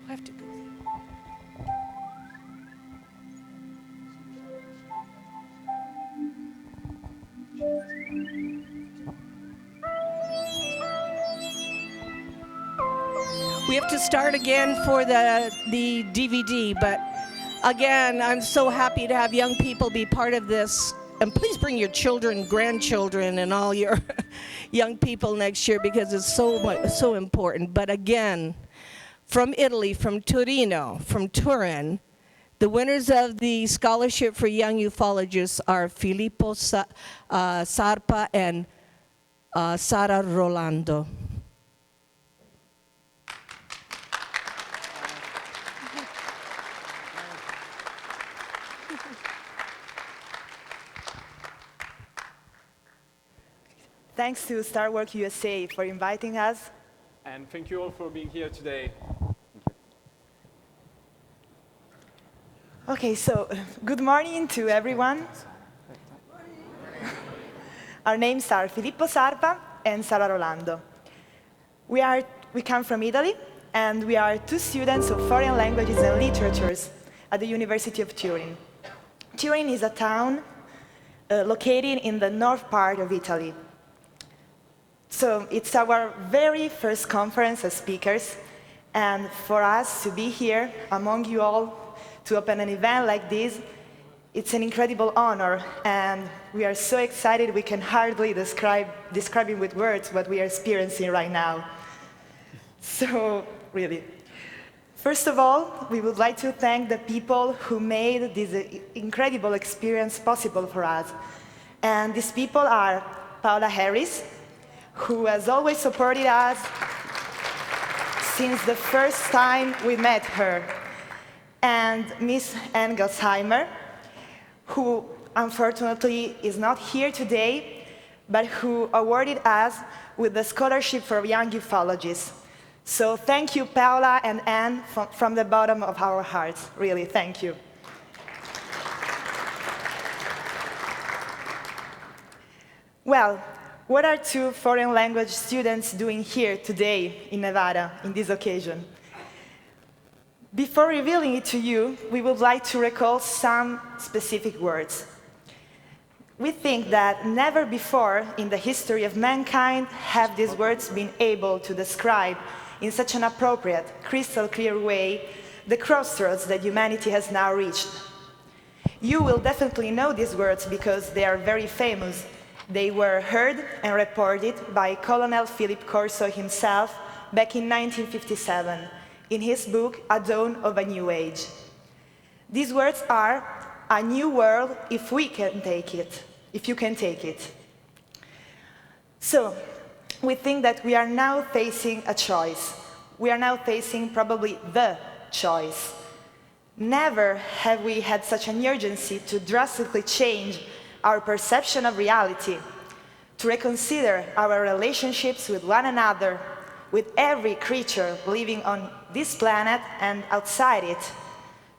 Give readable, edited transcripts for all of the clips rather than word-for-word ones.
I have to go. We have to start again for the DVD, but again, I'm so happy to have young people be part of this. And please bring your children, grandchildren, and all your young people next year because it's so important. But again, from Italy, from Torino, from Turin, the winners of the Scholarship for Young Ufologists are Filippo, Sarpa, and Sara Rolando. Thanks to Starworks USA for inviting us. And thank you all for being here today. Okay, so good morning to everyone. Our names are Filippo Sarpa and Sara Rolando. We come from Italy, and we are two students of foreign languages and literatures at the University of Turin. Turin is a town located in the north part of Italy. So it's our very first conference as speakers, and for us to be here among you all to open an event like this, it's an incredible honor, and we are so excited we can hardly describe it with words what we are experiencing right now. So, really. First of all, we would like to thank the people who made this incredible experience possible for us. And these people are Paula Harris, who has always supported us since the first time we met her, and Miss Ann Gelsheimer, who unfortunately is not here today, but who awarded us with the Scholarship for Young Ufologists. So thank you, Paula and Ann, from the bottom of our hearts. Really, thank you. Well, what are two foreign language students doing here today in Nevada, in this occasion? Before revealing it to you, we would like to recall some specific words. We think that never before in the history of mankind have these words been able to describe in such an appropriate, crystal clear way the crossroads that humanity has now reached. You will definitely know these words because they are very famous. They were heard and reported by Colonel Philip Corso himself back in 1957 in his book, A Dawn of a New Age. These words are, a new world if we can take it, if you can take it. So, we think that we are now facing a choice. We are now facing probably the choice. Never have we had such an urgency to drastically change our perception of reality, to reconsider our relationships with one another, with every creature living on this planet and outside it,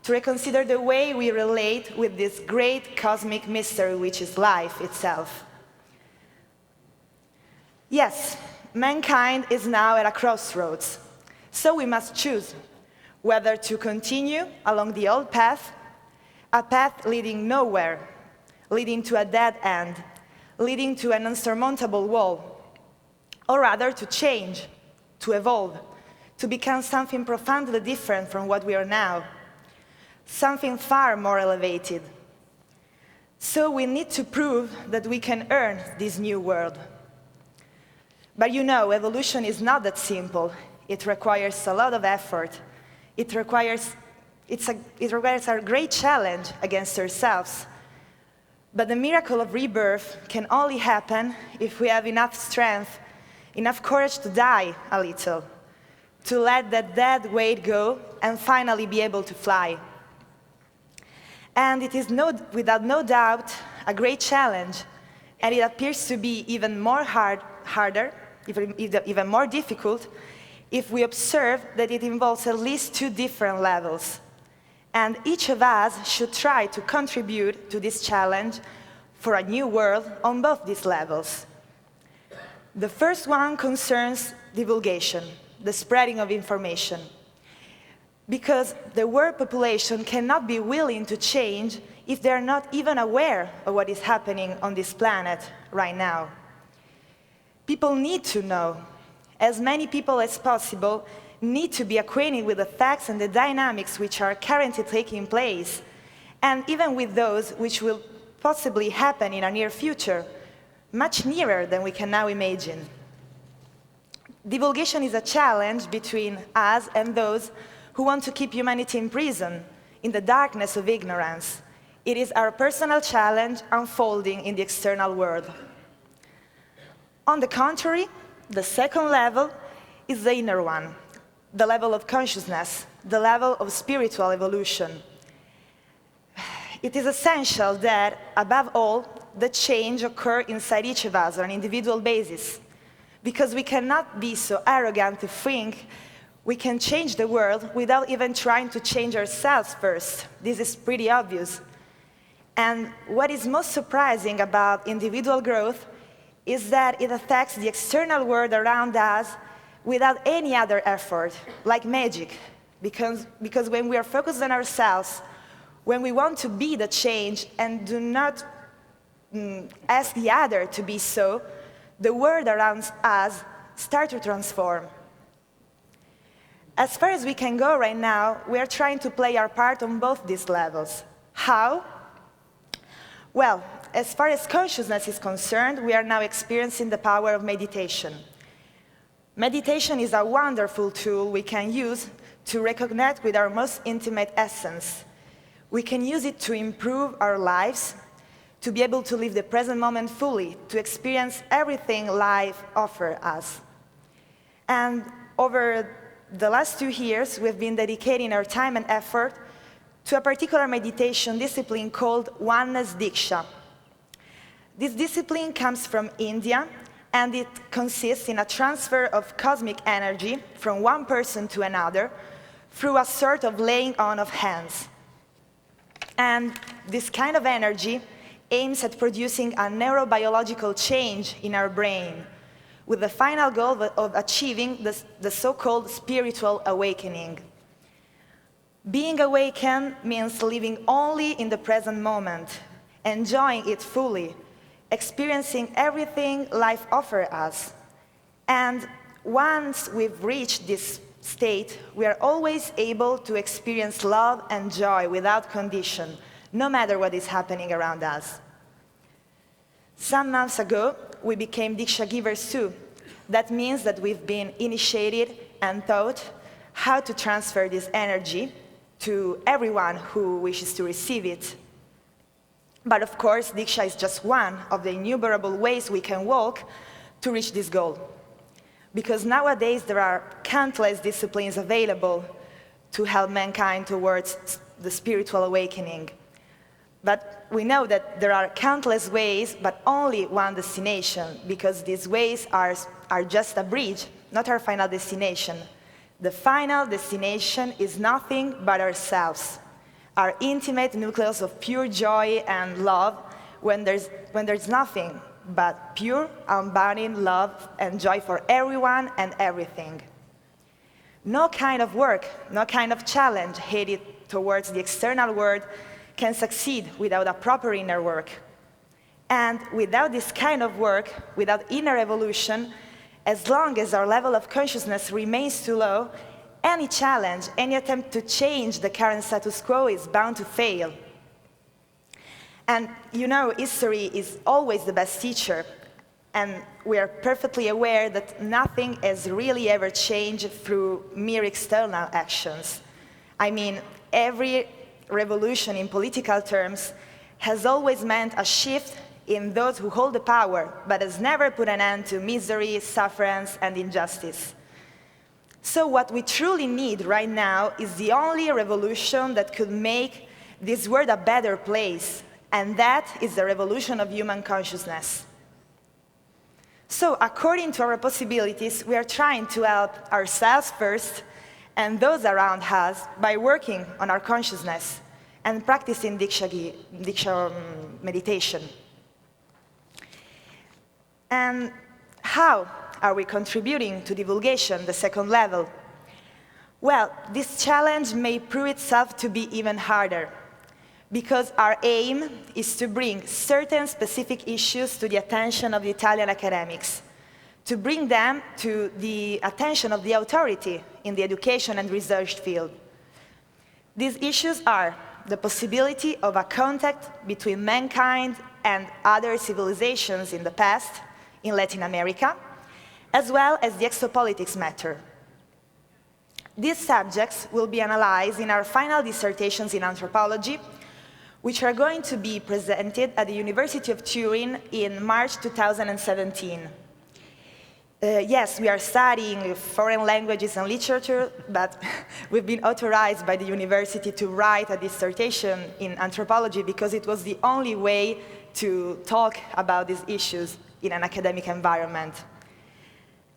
to reconsider the way we relate with this great cosmic mystery which is life itself. Yes, mankind is now at a crossroads, so we must choose whether to continue along the old path, a path leading nowhere, leading to a dead end, leading to an unsurmountable wall, or rather to change, to evolve, to become something profoundly different from what we are now, something far more elevated. So we need to prove that we can earn this new world. But you know, evolution is not that simple. It requires a lot of effort. It requires a great challenge against ourselves. But the miracle of rebirth can only happen if we have enough strength, enough courage to die a little, to let that dead weight go and finally be able to fly. And it is without no doubt a great challenge, and it appears to be even more harder, even more difficult, if we observe that it involves at least two different levels. And each of us should try to contribute to this challenge for a new world on both these levels. The first one concerns divulgation, the spreading of information. Because the world population cannot be willing to change if they're not even aware of what is happening on this planet right now. People need to know. As many people as possible need to be acquainted with the facts and the dynamics which are currently taking place, and even with those which will possibly happen in a near future, much nearer than we can now imagine. Divulgation is a challenge between us and those who want to keep humanity in prison, in the darkness of ignorance. It is our personal challenge unfolding in the external world. On the contrary, the second level is the inner one, the level of consciousness, the level of spiritual evolution. It is essential that, above all, the change occur inside each of us on an individual basis, because we cannot be so arrogant to think we can change the world without even trying to change ourselves first. This is pretty obvious. And what is most surprising about individual growth is that it affects the external world around us without any other effort, like magic. Because when we are focused on ourselves, when we want to be the change and do not ask the other to be so, the world around us starts to transform. As far as we can go right now, we are trying to play our part on both these levels. How? Well, as far as consciousness is concerned, we are now experiencing the power of meditation. Meditation is a wonderful tool we can use to reconnect with our most intimate essence. We can use it to improve our lives, to be able to live the present moment fully, to experience everything life offers us. And over the last 2 years, we've been dedicating our time and effort to a particular meditation discipline called Oneness Diksha. This discipline comes from India, and it consists in a transfer of cosmic energy from one person to another through a sort of laying on of hands. And this kind of energy aims at producing a neurobiological change in our brain, with the final goal of achieving the so-called spiritual awakening. Being awakened means living only in the present moment, enjoying it fully, experiencing everything life offers us. And once we've reached this state, we are always able to experience love and joy without condition, no matter what is happening around us. Some months ago, we became Diksha givers too. That means that we've been initiated and taught how to transfer this energy to everyone who wishes to receive it. But of course, Diksha is just one of the innumerable ways we can walk to reach this goal. Because nowadays there are countless disciplines available to help mankind towards the spiritual awakening. But we know that there are countless ways, but only one destination, because these ways are just a bridge, not our final destination. The final destination is nothing but ourselves, our intimate nucleus of pure joy and love, when there's nothing but pure, unbounding love and joy for everyone and everything. No kind of work, no kind of challenge headed towards the external world can succeed without a proper inner work. And without this kind of work, without inner evolution, as long as our level of consciousness remains too low, any challenge, any attempt to change the current status quo is bound to fail. And you know, history is always the best teacher, and we are perfectly aware that nothing has really ever changed through mere external actions. I mean, every revolution in political terms has always meant a shift in those who hold the power, but has never put an end to misery, sufferance, and injustice. So what we truly need right now is the only revolution that could make this world a better place, and that is the revolution of human consciousness. So according to our possibilities, we are trying to help ourselves first and those around us by working on our consciousness and practicing Diksha meditation. And how are we contributing to divulgation, the second level? Well, this challenge may prove itself to be even harder, because our aim is to bring certain specific issues to the attention of the Italian academics, to bring them to the attention of the authority in the education and research field. These issues are the possibility of a contact between mankind and other civilizations in the past, in Latin America, as well as the exopolitics matter. These subjects will be analyzed in our final dissertations in anthropology, which are going to be presented at the University of Turin in March 2017. Yes, we are studying foreign languages and literature, but we've been authorized by the university to write a dissertation in anthropology because it was the only way to talk about these issues in an academic environment.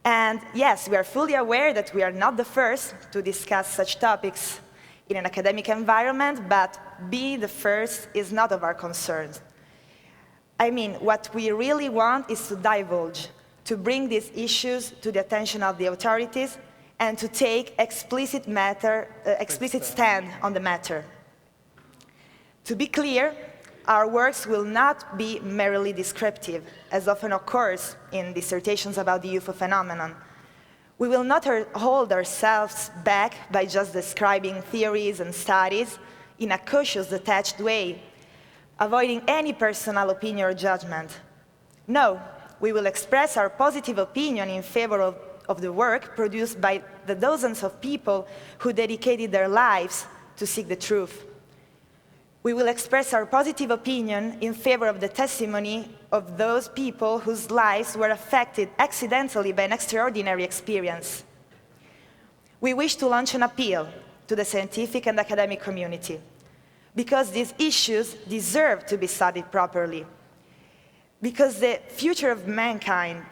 And yes, we are fully aware that we are not the first to discuss such topics in an academic environment, but being the first is not of our concern. I mean, what we really want is to divulge, to bring these issues to the attention of the authorities, and to take explicit stand on the matter. To be clear, our works will not be merely descriptive, as often occurs in dissertations about the UFO phenomenon. We will not hold ourselves back by just describing theories and studies in a cautious, detached way, avoiding any personal opinion or judgment. No, we will express our positive opinion in favor of the work produced by the dozens of people who dedicated their lives to seek the truth. We will express our positive opinion in favor of the testimony of those people whose lives were affected accidentally by an extraordinary experience. We wish to launch an appeal to the scientific and academic community, because these issues deserve to be studied properly, because the future of mankind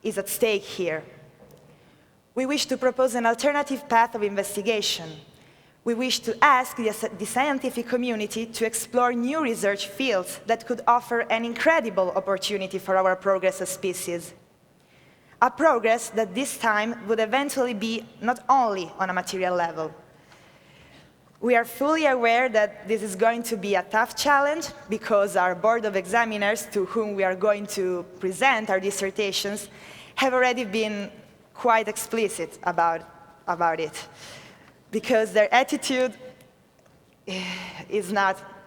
is at stake here. We wish to propose an alternative path of investigation. We wish to ask the scientific community to explore new research fields that could offer an incredible opportunity for our progress as species. A progress that this time would eventually be not only on a material level. We are fully aware that this is going to be a tough challenge because our board of examiners, to whom we are going to present our dissertations, have already been quite explicit about it. Because their attitude is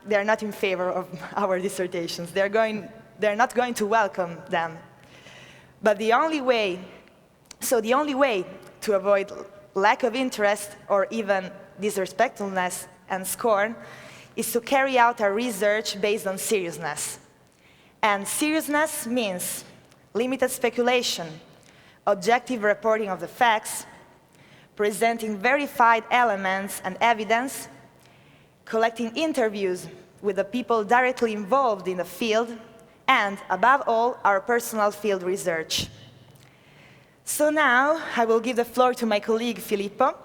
they're not in favor of our dissertations. They're not going to welcome them. But the only way to avoid lack of interest or even disrespectfulness and scorn is to carry out our research based on seriousness. And seriousness means limited speculation, objective reporting of the facts, presenting verified elements and evidence, collecting interviews with the people directly involved in the field, and, above all, our personal field research. So now, I will give the floor to my colleague, Filippo,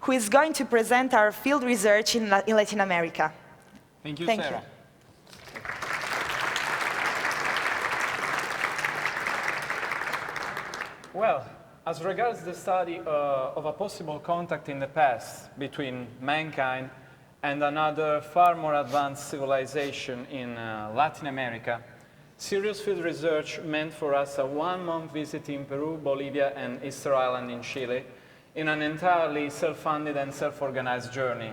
who is going to present our field research in Latin America. Thank you, Thank Sara. Well, as regards the study of a possible contact in the past between mankind and another far more advanced civilization in Latin America, serious field research meant for us a one-month visit in Peru, Bolivia and Easter Island in Chile in an entirely self-funded and self-organized journey.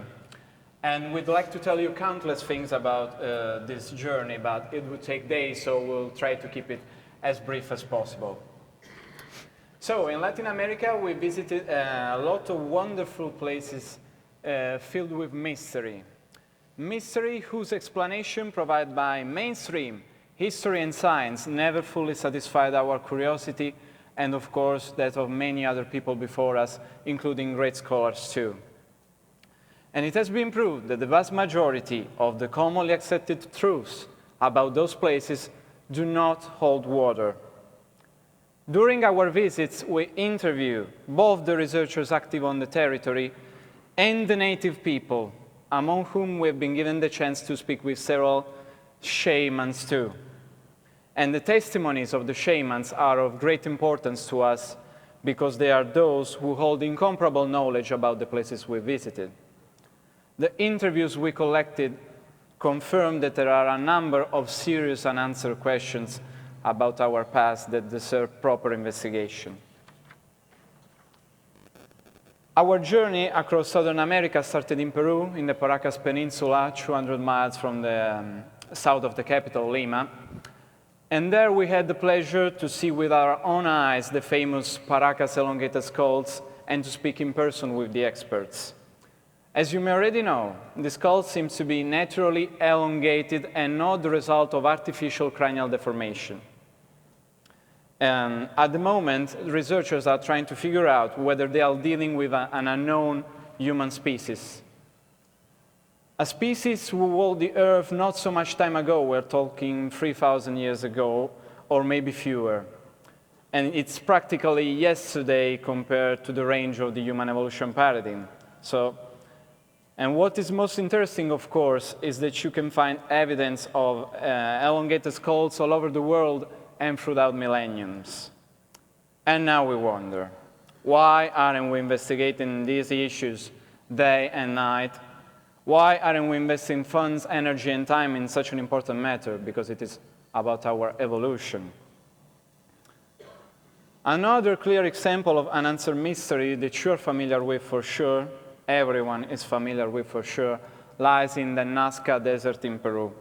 And we'd like to tell you countless things about this journey, but it would take days, so we'll try to keep it as brief as possible. So, in Latin America, we visited a lot of wonderful places filled with mystery. Mystery whose explanation provided by mainstream history and science never fully satisfied our curiosity, and of course that of many other people before us, including great scholars too. And it has been proved that the vast majority of the commonly accepted truths about those places do not hold water. During our visits, we interview both the researchers active on the territory and the native people, among whom we've been given the chance to speak with several shamans too. And the testimonies of the shamans are of great importance to us because they are those who hold incomparable knowledge about the places we visited. The interviews we collected confirm that there are a number of serious unanswered questions about our past that deserve proper investigation. Our journey across Southern America started in Peru, in the Paracas Peninsula, 200 miles from the south of the capital, Lima. And there we had the pleasure to see with our own eyes the famous Paracas elongated skulls and to speak in person with the experts. As you may already know, the skull seems to be naturally elongated and not the result of artificial cranial deformation. At the moment, researchers are trying to figure out whether they are dealing with an unknown human species. A species who walked the Earth not so much time ago, we're talking 3,000 years ago, or maybe fewer. And it's practically yesterday compared to the range of the human evolution paradigm. And what is most interesting, of course, is that you can find evidence of elongated skulls all over the world and throughout millenniums. And now we wonder, why aren't we investigating these issues day and night? Why aren't we investing funds, energy, and time in such an important matter? Because it is about our evolution. Another clear example of unanswered mystery that you're familiar with for sure, everyone is familiar with for sure, lies in the Nazca Desert in Peru.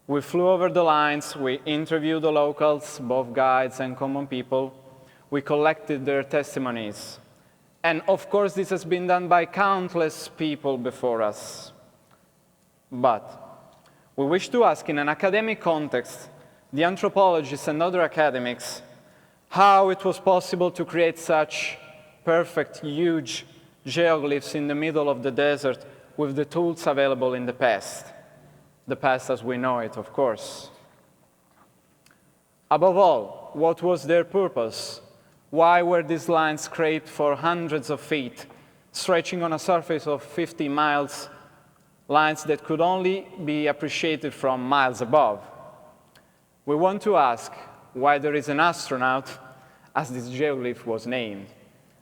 We flew over the lines, we interviewed the locals, both guides and common people. We collected their testimonies. And of course, this has been done by countless people before us. But we wish to ask, in an academic context, the anthropologists and other academics, how it was possible to create such perfect, huge geoglyphs in the middle of the desert with the tools available in the past. The past as we know it, of course. Above all, what was their purpose? Why were these lines scraped for hundreds of feet, stretching on a surface of 50 miles, lines that could only be appreciated from miles above? We want to ask why there is an astronaut, as this geoglyph was named,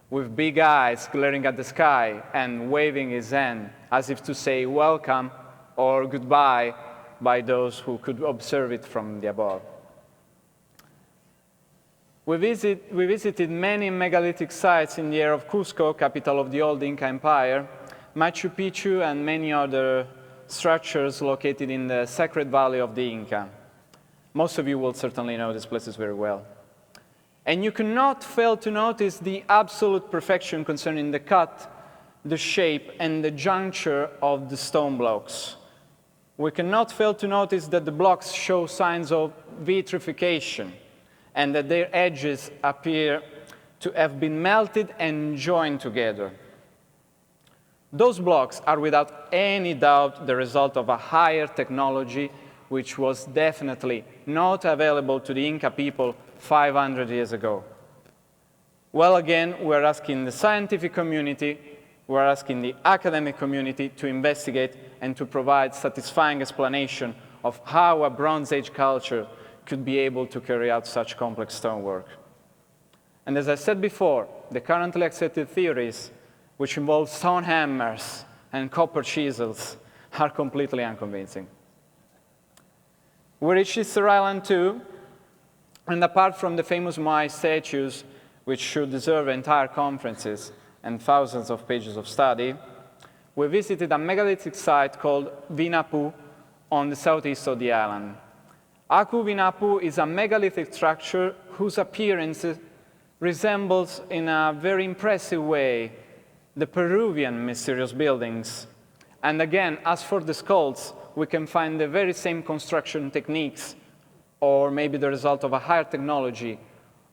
with big eyes glaring at the sky and waving his hand as if to say welcome or goodbye by those who could observe it from the above. We visited many megalithic sites in the area of Cusco, capital of the old Inca Empire, Machu Picchu, and many other structures located in the sacred valley of the Inca. Most of you will certainly know these places very well. And you cannot fail to notice the absolute perfection concerning the cut, the shape, and the juncture of the stone blocks. We cannot fail to notice that the blocks show signs of vitrification and that their edges appear to have been melted and joined together. Those blocks are without any doubt the result of a higher technology which was definitely not available to the Inca people 500 years ago. Well, again, we're asking the scientific community, we're asking the academic community to investigate and to provide satisfying explanation of how a Bronze Age culture could be able to carry out such complex stonework. And as I said before, the currently accepted theories, which involve stone hammers and copper chisels, are completely unconvincing. We reached Easter Island too, and apart from the famous Moai statues, which should deserve entire conferences and thousands of pages of study, we visited a megalithic site called Vinapu on the southeast of the island. Aku Vinapu is a megalithic structure whose appearance resembles in a very impressive way the Peruvian mysterious buildings. And again, as for the skulls, we can find the very same construction techniques, or maybe the result of a higher technology,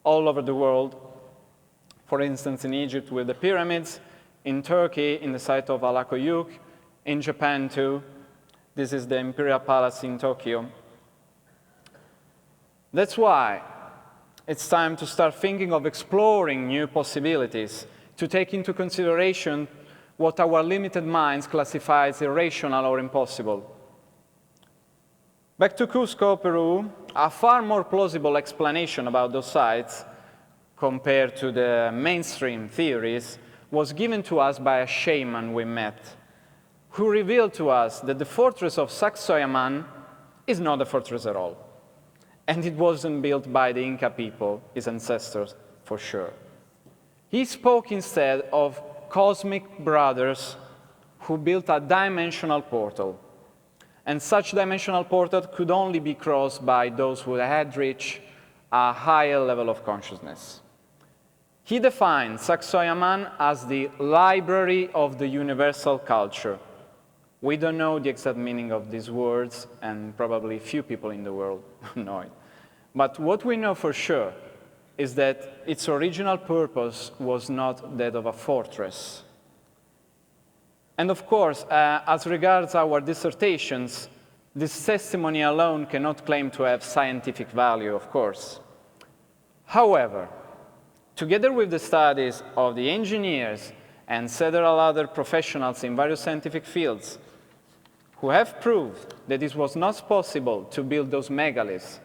all over the world. For instance, in Egypt with the pyramids, in Turkey, in the site of Alakoyuk, in Japan too. This is the Imperial Palace in Tokyo. That's why it's time to start thinking of exploring new possibilities, to take into consideration what our limited minds classify as irrational or impossible. Back to Cusco, Peru, a far more plausible explanation about those sites compared to the mainstream theories, was given to us by a shaman we met, who revealed to us that the fortress of Sacsayhuaman is not a fortress at all. And it wasn't built by the Inca people, his ancestors, for sure. He spoke instead of cosmic brothers who built a dimensional portal. And such dimensional portal could only be crossed by those who had reached a higher level of consciousness. He defined Sacsayhuaman as the library of the universal culture. We don't know the exact meaning of these words, and probably few people in the world know it. But what we know for sure is that its original purpose was not that of a fortress. And of course, as regards our dissertations, this testimony alone cannot claim to have scientific value, of course. However, together with the studies of the engineers and several other professionals in various scientific fields who have proved that it was not possible to build those megaliths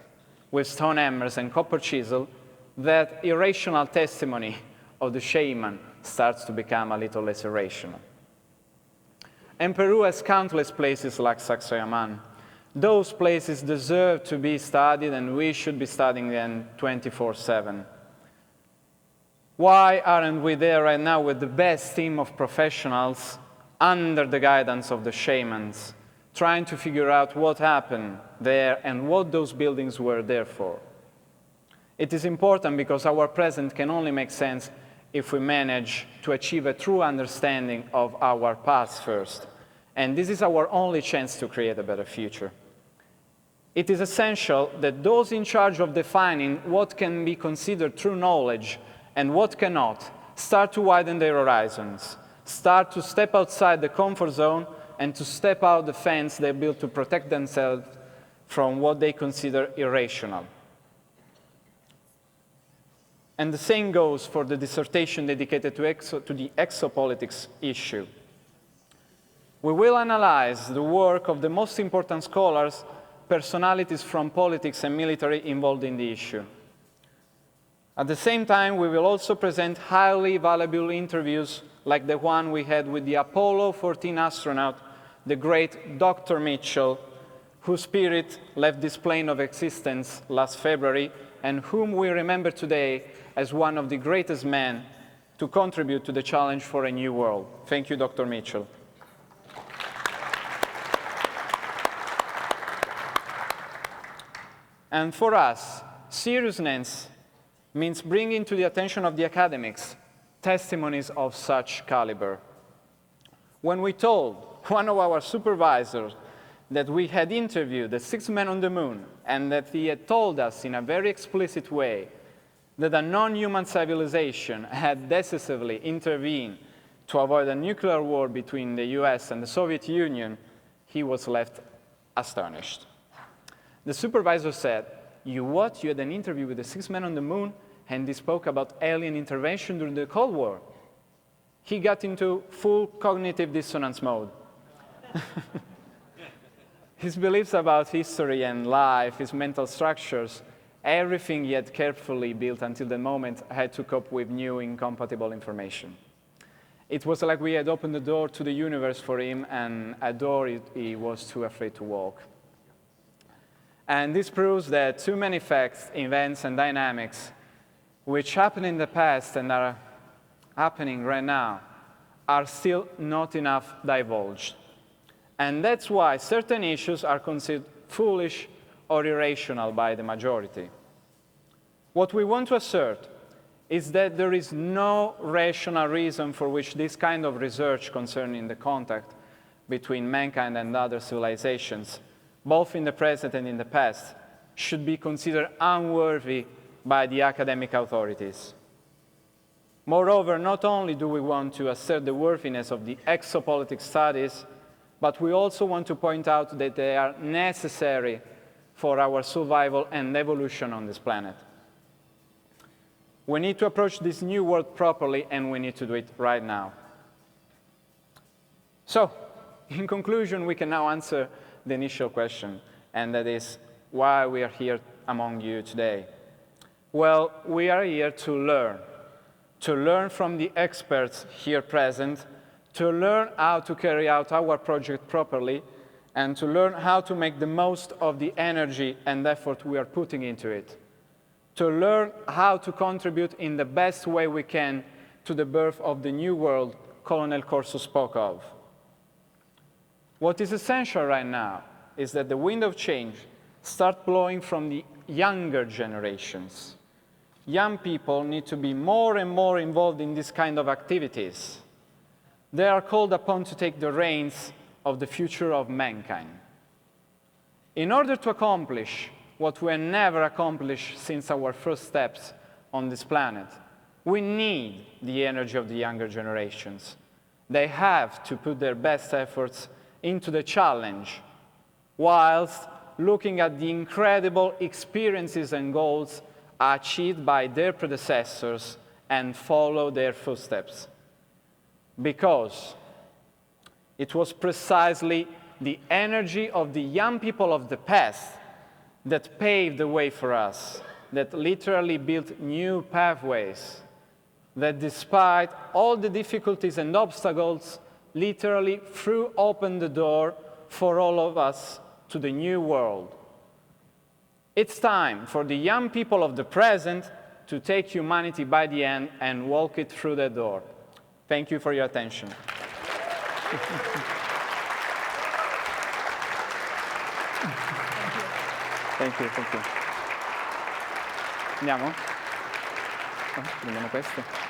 with stone hammers and copper chisel, that irrational testimony of the shaman starts to become a little less irrational. And Peru has countless places like Sacsayhuaman. Those places deserve to be studied, and we should be studying them 24/7. Why aren't we there right now with the best team of professionals under the guidance of the shamans, trying to figure out what happened there and what those buildings were there for? It is important because our present can only make sense if we manage to achieve a true understanding of our past first. And this is our only chance to create a better future. It is essential that those in charge of defining what can be considered true knowledge and what cannot start to widen their horizons, start to step outside the comfort zone and to step out the fence they built to protect themselves from what they consider irrational. And the same goes for the dissertation dedicated to the exopolitics issue. We will analyze the work of the most important scholars, personalities from politics and military involved in the issue. At the same time, we will also present highly valuable interviews like the one we had with the Apollo 14 astronaut, the great Dr. Mitchell, whose spirit left this plane of existence last February, and whom we remember today as one of the greatest men to contribute to the challenge for a new world. Thank you, Dr. Mitchell. And for us, seriousness means bringing to the attention of the academics testimonies of such caliber. When we told one of our supervisors that we had interviewed the 6 men on the moon and that he had told us in a very explicit way that a non-human civilization had decisively intervened to avoid a nuclear war between the US and the Soviet Union, he was left astonished. The supervisor said, "You what? You had an interview with the 6 men on the moon and he spoke about alien intervention during the Cold War?" He got into full cognitive dissonance mode. His beliefs about history and life, his mental structures, everything he had carefully built until the moment had to cope with new incompatible information. It was like we had opened the door to the universe for him, and a door he was too afraid to walk. And this proves that too many facts, events, and dynamics which happened in the past and are happening right now are still not enough divulged. And that's why certain issues are considered foolish or irrational by the majority. What we want to assert is that there is no rational reason for which this kind of research concerning the contact between mankind and other civilizations, both in the present and in the past, should be considered unworthy by the academic authorities. Moreover, not only do we want to assert the worthiness of the exopolitics studies, but we also want to point out that they are necessary for our survival and evolution on this planet. We need to approach this new world properly, and we need to do it right now. So, in conclusion, we can now answer the initial question, and that is why we are here among you today. Well, we are here to learn from the experts here present, to learn how to carry out our project properly, and to learn how to make the most of the energy and effort we are putting into it, to learn how to contribute in the best way we can to the birth of the new world Colonel Corso spoke of. What is essential right now is that the wind of change start blowing from the younger generations. Young people need to be more and more involved in this kind of activities. They are called upon to take the reins of the future of mankind. In order to accomplish what we have never accomplished since our first steps on this planet, we need the energy of the younger generations. They have to put their best efforts into the challenge, whilst looking at the incredible experiences and goals achieved by their predecessors and follow their footsteps. Because it was precisely the energy of the young people of the past that paved the way for us, that literally built new pathways, that despite all the difficulties and obstacles, literally threw open the door for all of us to the new world. It's time for the young people of the present to take humanity by the hand and walk it through the door. Thank you for your attention. Thank you, thank you. Andiamo? Prendiamo questo.